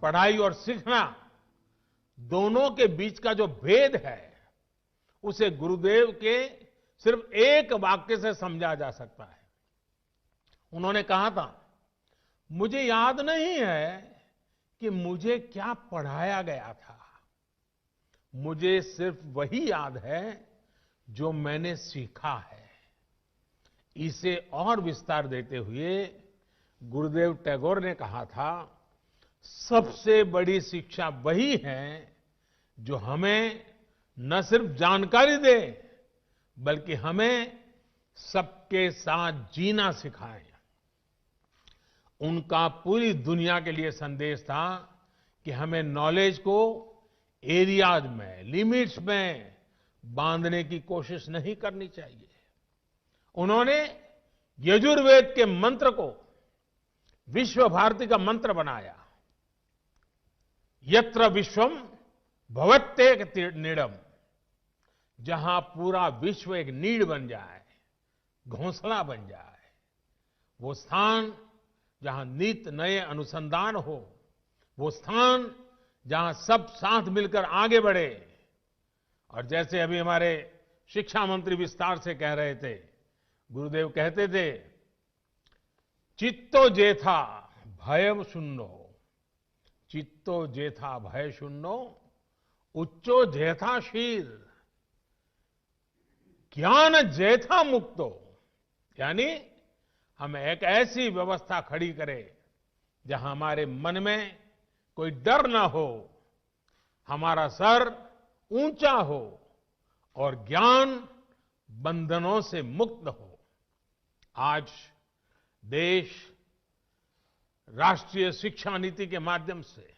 पढ़ाई और सीखना दोनों के बीच का जो भेद है उसे गुरुदेव के सिर्फ एक वाक्य से समझा जा सकता है। उन्होंने कहा था, मुझे याद नहीं है कि मुझे क्या पढ़ाया गया था, मुझे सिर्फ वही याद है जो मैंने सीखा है। इसे और विस्तार देते हुए गुरुदेव टैगोर ने कहा था, सबसे बड़ी शिक्षा वही है जो हमें न सिर्फ जानकारी दे बल्कि हमें सबके साथ जीना सिखाए। उनका पूरी दुनिया के लिए संदेश था कि हमें नॉलेज को एरियाज में, लिमिट्स में बांधने की कोशिश नहीं करनी चाहिए। उन्होंने यजुर्वेद के मंत्र को विश्व भारती का मंत्र बनाया। यत्र विश्वम भवत्येक नीडम, जहां पूरा विश्व एक नीड बन जाए, घोंसला बन जाए, वो स्थान जहां नित नए अनुसंधान हो, वो स्थान जहां सब साथ मिलकर आगे बढ़े। और जैसे अभी हमारे शिक्षा मंत्री विस्तार से कह रहे थे, गुरुदेव कहते थे, चित्तो जेथा भयम शून्यो, चित्तो जेथा भय शून्यो, उच्चो जेथा शीर, ज्ञान जेथा मुक्तो। यानी हम एक ऐसी व्यवस्था खड़ी करें जहां हमारे मन में कोई डर ना हो, हमारा सर ऊंचा हो और ज्ञान बंधनों से मुक्त हो। आज देश राष्ट्रीय शिक्षा नीति के माध्यम से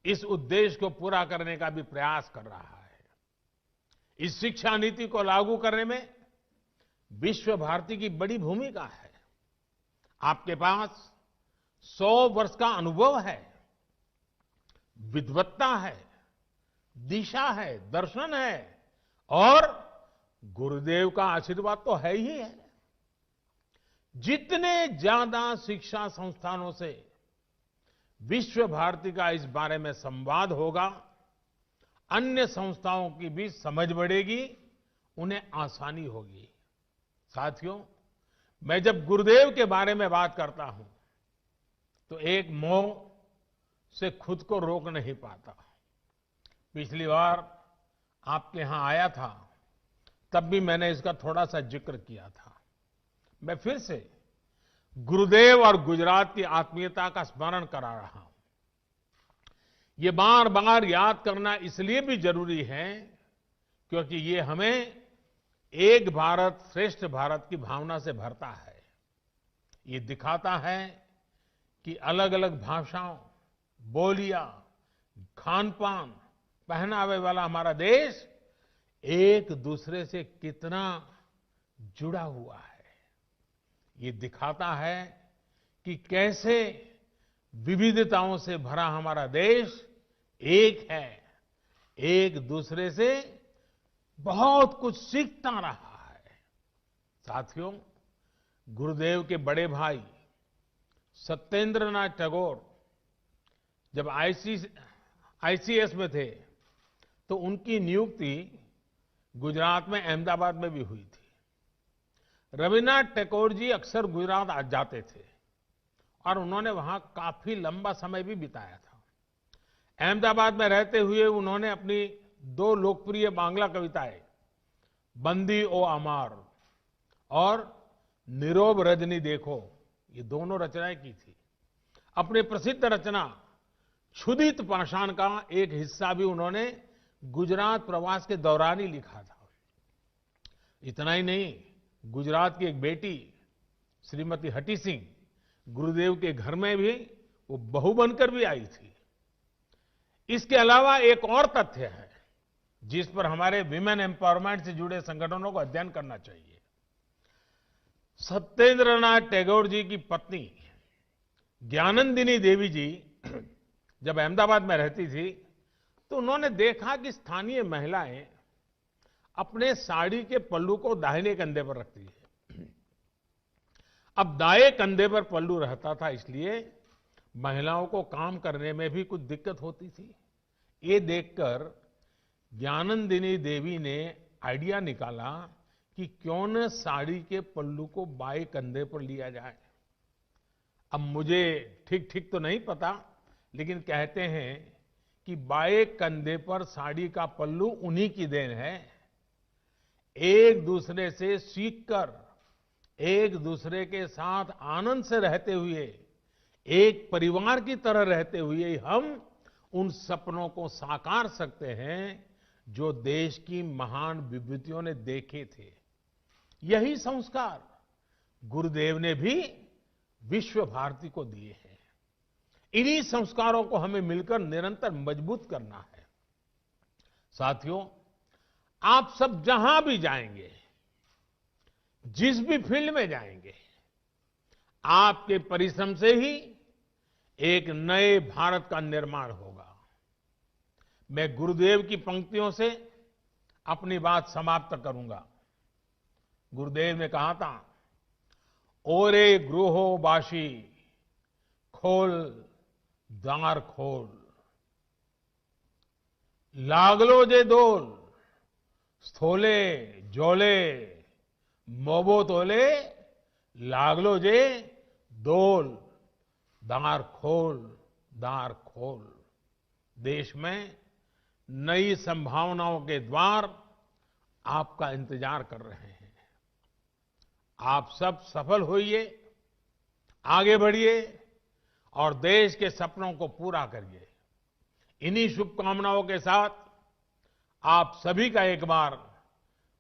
इस उद्देश्य को पूरा करने का भी प्रयास कर रहा है। इस शिक्षा नीति को लागू करने में विश्व भारती की बड़ी भूमिका है। आपके पास 100 वर्ष का अनुभव है, विद्वत्ता है, दिशा है, दर्शन है और गुरुदेव का आशीर्वाद तो है ही है। जितने ज्यादा शिक्षा संस्थानों से विश्व भारती का इस बारे में संवाद होगा, अन्य संस्थाओं की भी समझ बढ़ेगी, उन्हें आसानी होगी। साथियों, मैं जब गुरुदेव के बारे में बात करता हूं तो एक मोह से खुद को रोक नहीं पाता। पिछली बार आपके यहां आया था, तब भी मैंने इसका थोड़ा सा जिक्र किया था। मैं फिर से गुरुदेव और गुजरात की आत्मीयता का स्मरण करा रहा हूं। ये बार बार याद करना इसलिए भी जरूरी है क्योंकि ये हमें एक भारत श्रेष्ठ भारत की भावना से भरता है। ये दिखाता है कि अलग अलग भाषाओं, बोलियां, खान पान, पहनावे वाला हमारा देश एक दूसरे से कितना जुड़ा हुआ है। ये दिखाता है कि कैसे विविधताओं से भरा हमारा देश एक है, एक दूसरे से बहुत कुछ सीखता रहा है। साथियों, गुरुदेव के बड़े भाई सत्येंद्रनाथ टैगोर जब आईसीएस में थे तो उनकी नियुक्ति गुजरात में अहमदाबाद में भी हुई थी। रविन्द्रनाथ टैगोर जी अक्सर गुजरात आ जाते थे और उन्होंने वहां काफी लंबा समय भी बिताया था। अहमदाबाद में रहते हुए उन्होंने अपनी 2 लोकप्रिय बांग्ला कविताएं बंदी ओ अमार और नीरोब रजनी देखो, ये दोनों रचनाएं की थी। अपनी प्रसिद्ध रचना क्षुधित पाषाण का एक हिस्सा भी उन्होंने गुजरात प्रवास के दौरान ही लिखा था। इतना ही नहीं, गुजरात की एक बेटी श्रीमती हटी सिंह गुरुदेव के घर में भी वो बहू बनकर भी आई थी। इसके अलावा एक और तथ्य है जिस पर हमारे विमेन एम्पावरमेंट से जुड़े संगठनों को अध्ययन करना चाहिए। सत्येंद्रनाथ टैगोर जी की पत्नी ज्ञानंदिनी देवी जी जब अहमदाबाद में रहती थी तो उन्होंने देखा कि स्थानीय महिलाएं अपने साड़ी के पल्लू को दाहिने कंधे पर रखती है। अब दाएं कंधे पर पल्लू रहता था, इसलिए महिलाओं को काम करने में भी कुछ दिक्कत होती थी। ये देखकर ज्ञानंदिनी देवी ने आइडिया निकाला कि क्यों न साड़ी के पल्लू को बाएं कंधे पर लिया जाए। अब मुझे ठीक ठीक तो नहीं पता, लेकिन कहते हैं कि बाएं कंधे पर साड़ी का पल्लू उन्हीं की देन है। एक दूसरे से सीखकर, एक दूसरे के साथ आनंद से रहते हुए, एक परिवार की तरह रहते हुए हम उन सपनों को साकार सकते हैं जो देश की महान विभूतियों ने देखे थे। यही संस्कार गुरुदेव ने भी विश्व भारती को दिए हैं। इन्हीं संस्कारों को हमें मिलकर निरंतर मजबूत करना है। साथियों, आप सब जहां भी जाएंगे, जिस भी फील्ड में जाएंगे, आपके परिश्रम से ही एक नए भारत का निर्माण होगा। मैं गुरुदेव की पंक्तियों से अपनी बात समाप्त करूंगा। गुरुदेव ने कहा था, ओरे गृहो बाशी खोल द्वार खोल, लागलो जे दोल स्थोले जोले मोबो तोले, लागलो जे दोल दार खोल दार खोल। देश में नई संभावनाओं के द्वार आपका इंतजार कर रहे हैं। आप सब सफल होइए, आगे बढ़िए और देश के सपनों को पूरा करिए। इन्हीं शुभकामनाओं के साथ आप सभी का एक बार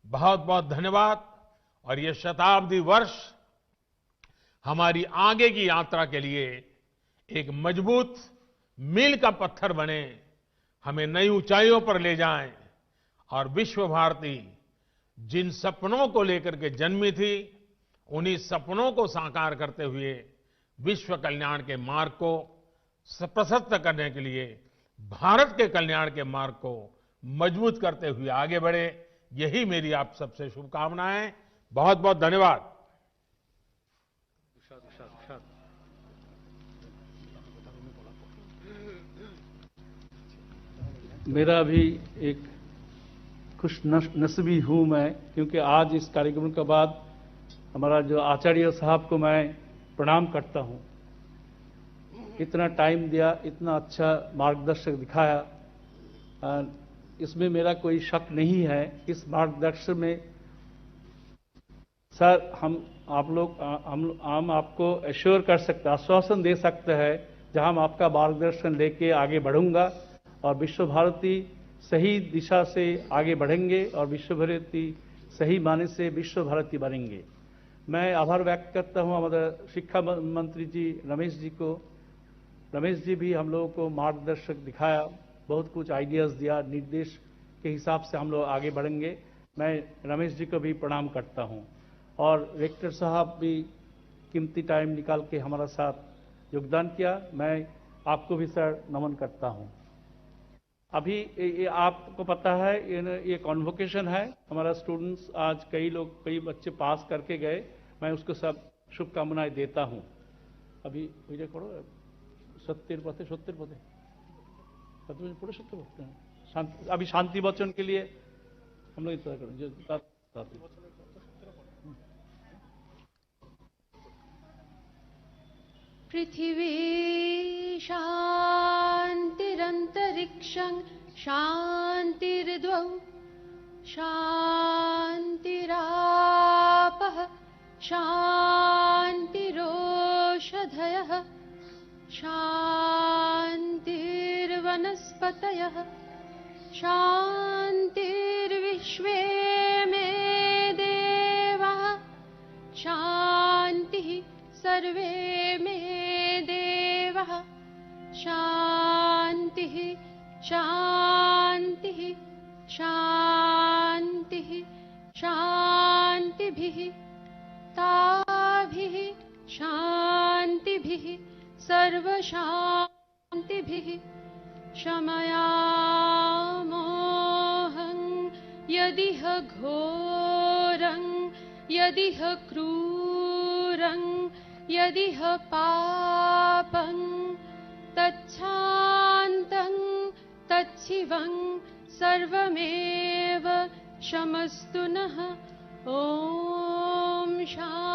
बहुत बहुत धन्यवाद। और ये शताब्दी वर्ष हमारी आगे की यात्रा के लिए एक मजबूत मील का पत्थर बने, हमें नई ऊंचाइयों पर ले जाएं और विश्व भारती जिन सपनों को लेकर के जन्मी थी, उन्हीं सपनों को साकार करते हुए विश्व कल्याण के मार्ग को प्रशस्त करने के लिए, भारत के कल्याण के मार्ग को मजबूत करते हुए आगे बढ़े। यही मेरी आप सबसे शुभकामनाएं। बहुत बहुत धन्यवाद। मेरा भी एक खुश नसीबी हूं मैं, क्योंकि आज इस कार्यक्रम के बाद हमारा जो आचार्य साहब को मैं प्रणाम करता हूं। इतना टाइम दिया, इतना अच्छा मार्गदर्शक दिखाया, इसमें मेरा कोई शक नहीं है। इस मार्गदर्शन में सर हम आपको एश्योर कर सकते, आश्वासन दे सकते हैं, जहां हम आपका मार्गदर्शन लेके आगे बढ़ूंगा और विश्व भारती सही दिशा से आगे बढ़ेंगे और विश्व भारती सही माने से विश्व भारती बनेंगे। मैं आभार व्यक्त करता हूं हमारे शिक्षा मंत्री जी रमेश जी को। रमेश जी भी हम लोगों को मार्गदर्शक दिखाया, बहुत कुछ आइडियाज दिया, निर्देश के हिसाब से हम लोग आगे बढ़ेंगे। मैं रमेश जी को भी प्रणाम करता हूं और रेक्टर साहब भी कीमती टाइम निकाल के हमारा साथ योगदान किया। मैं आपको भी सर नमन करता हूं। अभी ये आपको पता है, ये कॉन्वोकेशन है। हमारा स्टूडेंट्स आज कई बच्चे पास करके गए, मैं उसको सब शुभकामनाएं देता हूं। अभी विजय करो सत्तर पदे पढ़े सत्य पढ़ते हैं। अभी शांति वचन के लिए हम लोग इंतजार करें। पृथिवी शान्तिरन्तरिक्षं शान्तिर्द्वौ शान्तिरापः शान्तिरोषधयः शान्तिर्वनस्पतयः शान्तिर्विश्वे में देवाः शान्तिः सर्वे में देवाः शान्तिः शान्तिः शान्तिः शान्तिभिः ताभिः शान्तिभिः सर्वशान्तिभिः शमयामोहं यदिह घोरं यदिह क्रूरं यदिह पापं तच्छान्तं तच्छिवं सर्वमेव शमस्तु नः। ॐ शान्ति